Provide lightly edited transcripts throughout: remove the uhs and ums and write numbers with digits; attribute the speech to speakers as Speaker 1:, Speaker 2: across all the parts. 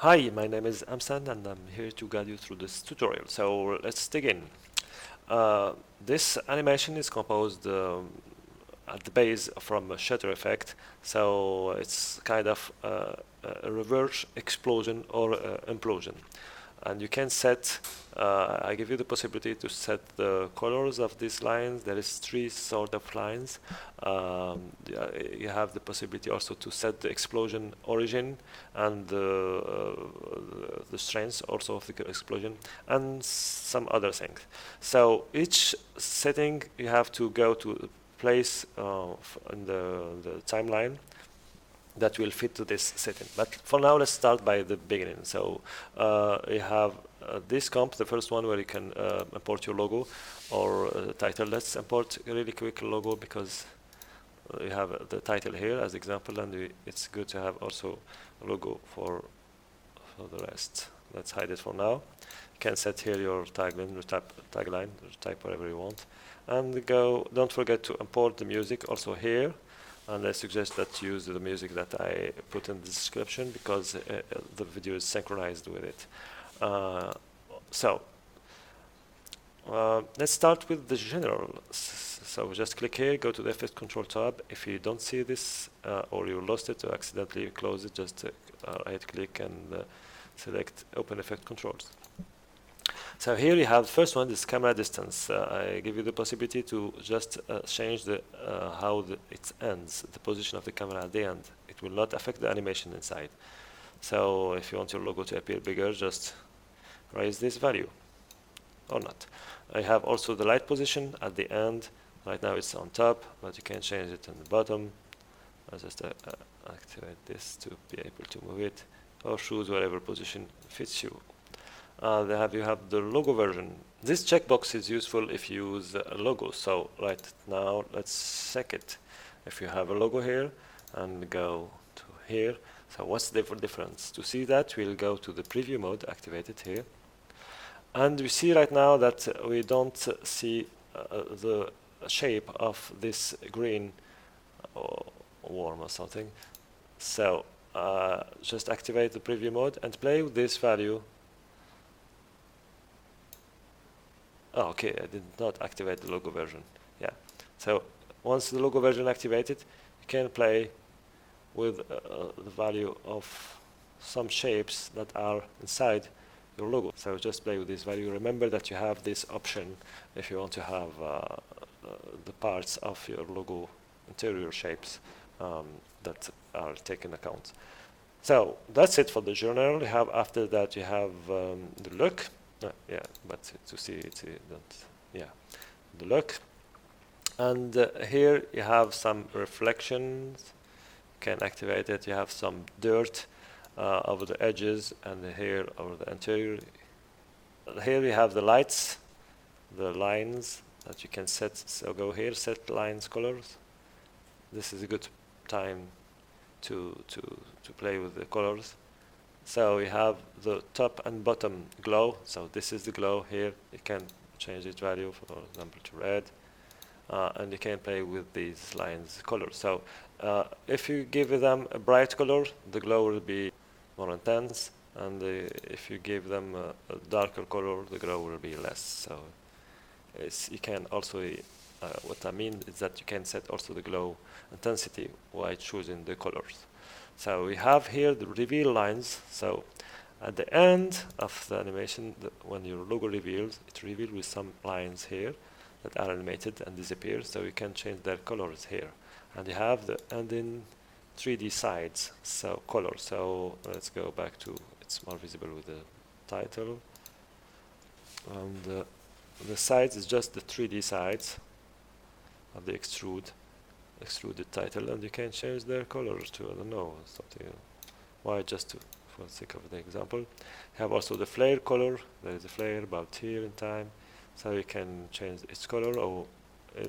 Speaker 1: Hi, my name is Amstane and I'm here to guide you through this tutorial. So let's dig in. This animation is composed at the base from a shutter effect, so it's kind of a reverse explosion or implosion. And you can set, I give you the possibility to set the colors of these lines. There is three sort of lines. You have the possibility also to set the explosion origin and the strength also of the explosion and some other things. So each setting you have to go to a place in the timeline that will fit to this setting. But for now, let's start by the beginning. So you have this comp, the first one where you can import your logo or title. Let's import a really quick logo because you have the title here as example, and it's good to have also a logo for the rest. Let's hide it for now. You can set here your tagline, type whatever you want, and go. Don't forget to import the music also here. And I suggest that you use the music that I put in the description because the video is synchronized with it. Let's start with the general. So just click here, go to the Effect Control tab. If you don't see this or you lost it or accidentally close it, just right click and select Open Effect Controls. So here you have the first one, this camera distance. I give you the possibility to just change how it ends, the position of the camera at the end. It will not affect the animation inside. So if you want your logo to appear bigger, just raise this value or not. I have also the light position at the end. Right now it's on top, but you can change it on the bottom. I'll just activate this to be able to move it or choose whatever position fits you. You have the logo version. This checkbox is useful if you use a logo. So right now, let's check it. If you have a logo here and go to here, so what's the difference? To see that, we'll go to the preview mode, activate it here. And we see right now that we don't see the shape of this green or worm or something. So just activate the preview mode and play with this value. Oh, okay, I did not activate the logo version. Yeah, so once the logo version activated, you can play with the value of some shapes that are inside your logo. So just play with this value. Remember that you have this option if you want to have the parts of your logo interior shapes that are taken account. So that's it for the journal. You have after that you have the look. Yeah, but to see it, the look. And here you have some reflections. You can activate it. You have some dirt over the edges, and here over the interior. Here we have the lights, the lines that you can set. So go here, set lines colors. This is a good time to play with the colors. So we have the top and bottom glow. So this is the glow here. You can change its value, for example, to red. And you can play with these lines colors. So if you give them a bright color, the glow will be more intense. And if you give them a darker color, the glow will be less. So you can also, what I mean is that you can set also the glow intensity while choosing the colors. So we have here the reveal lines. So at the end of the animation, when your logo reveals, it reveals with some lines here that are animated and disappear. So you can change their colors here. And you have the ending 3D sides, so color. So let's go back to, it's more visible with the title. And the sides is just the 3D sides of the extruded title, and you can change their colors to, I don't know, something. Why, just for the sake of the example. You have also the flare color. There is a flare about here in time, so you can change its color or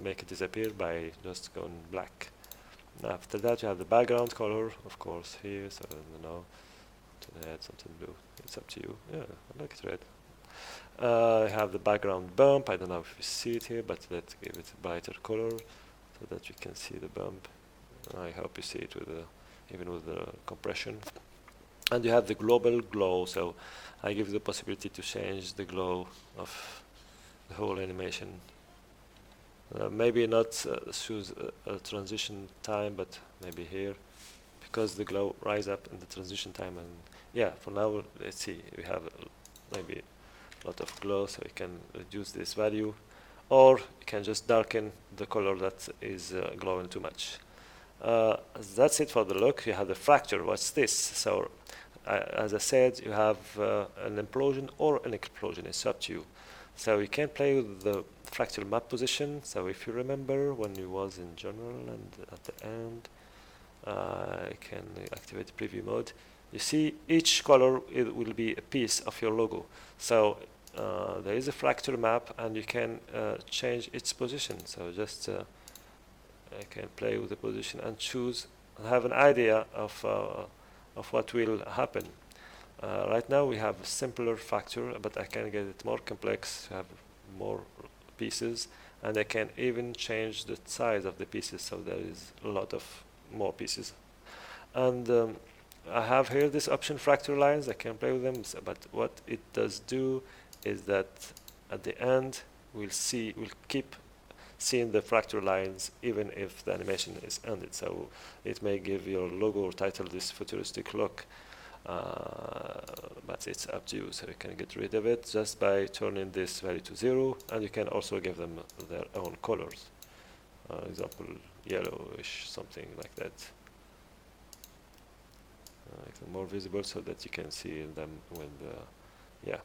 Speaker 1: make it disappear by just going black. After that, you have the background color, of course, here. So I don't know, to add something blue. It's up to you. Yeah, I like it red. You have the background bump. I don't know if you see it here, but let's give it a brighter color, so that you can see the bump. I hope you see it with even with the compression. And you have the global glow, so I give the possibility to change the glow of the whole animation. Maybe not choose a transition time, but maybe here, because the glow rise up in the transition time. And yeah, for now, let's see, we have maybe a lot of glow, so we can reduce this value, or you can just darken the color that is glowing too much. That's it for the look. You have the fracture. What's this? So as I said, you have an implosion or an explosion. It's up to you. So you can play with the fractal map position. So if you remember when you was in general and at the end, you can activate the preview mode. You see each color it will be a piece of your logo. So there is a fractal map and you can change its position. So just I can play with the position and choose and have an idea of what will happen. Right now we have a simpler factor, but I can get it more complex, have more pieces, and I can even change the size of the pieces, so there is a lot of more pieces. And I have here this option fractal lines. I can play with them, but what it does do is that at the end we'll keep seeing the fractal lines even if the animation is ended. So it may give your logo or title this futuristic look, but it's up to you. So you can get rid of it just by turning this value to 0, and you can also give them their own colors. Example, yellowish, something like that. Make them more visible so that you can see them when yeah.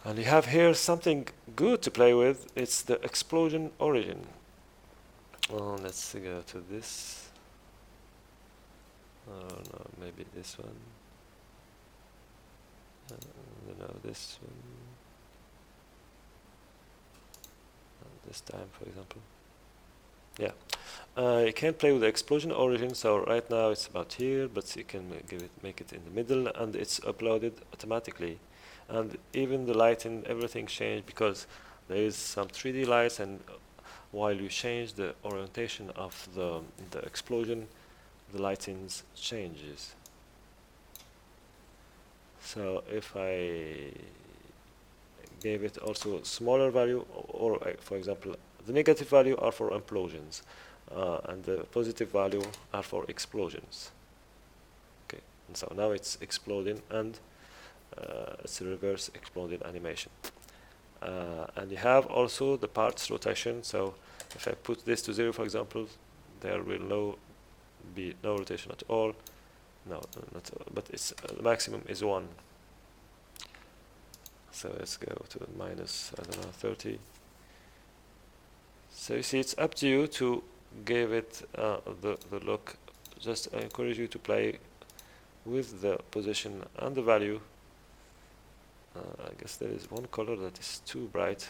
Speaker 1: And you have here something good to play with. It's the explosion origin. Let's go to this. Oh no, maybe this one. No, this one. This time, for example. Yeah. You can play with the explosion origin. So right now it's about here, but you can make it in the middle, and it's uploaded automatically. And even the lighting, everything changed because there is some 3D lights, and while you change the orientation of the explosion, the lighting changes. So if I gave it also a smaller value, or for example, the negative value are for implosions, and the positive value are for explosions. Okay, and so now it's exploding, and it's a reverse exploding animation. And you have also the parts rotation. So if I put this to 0, for example, there will be no rotation at all. No, not all, but it's the maximum is 1. So let's go to minus, I don't know, 30. So you see, it's up to you to give it the look. Just I encourage you to play with the position and the value. I guess there is one color that is too bright.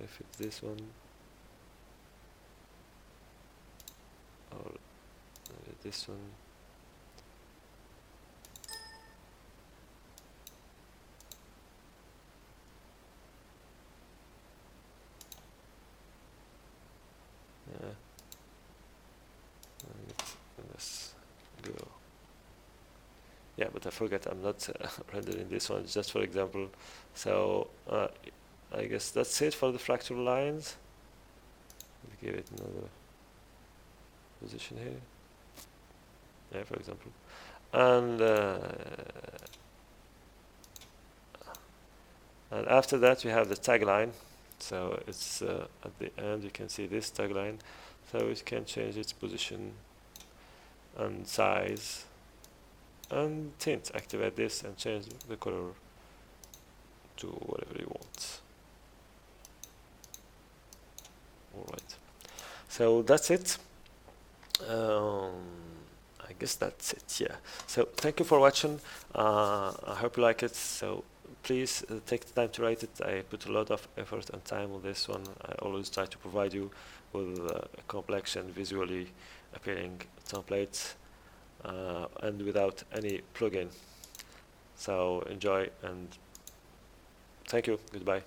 Speaker 1: If it's this one, or this one. Yeah. Let's go. Yeah, but I forgot I'm not rendering this one, just for example. So I guess that's it for the fractal lines. Let's give it another position here. Yeah, for example. And after that we have the tagline. So it's at the end you can see this tagline. So it can change its position and size and tint. Activate this and change the color to whatever you want. Alright, so that's it. I guess that's it, yeah. So thank you for watching. I hope you like it. So please take the time to write it. I put a lot of effort and time on this one. I always try to provide you with a complex and visually appealing template, and without any plugin. So enjoy and thank you. Goodbye.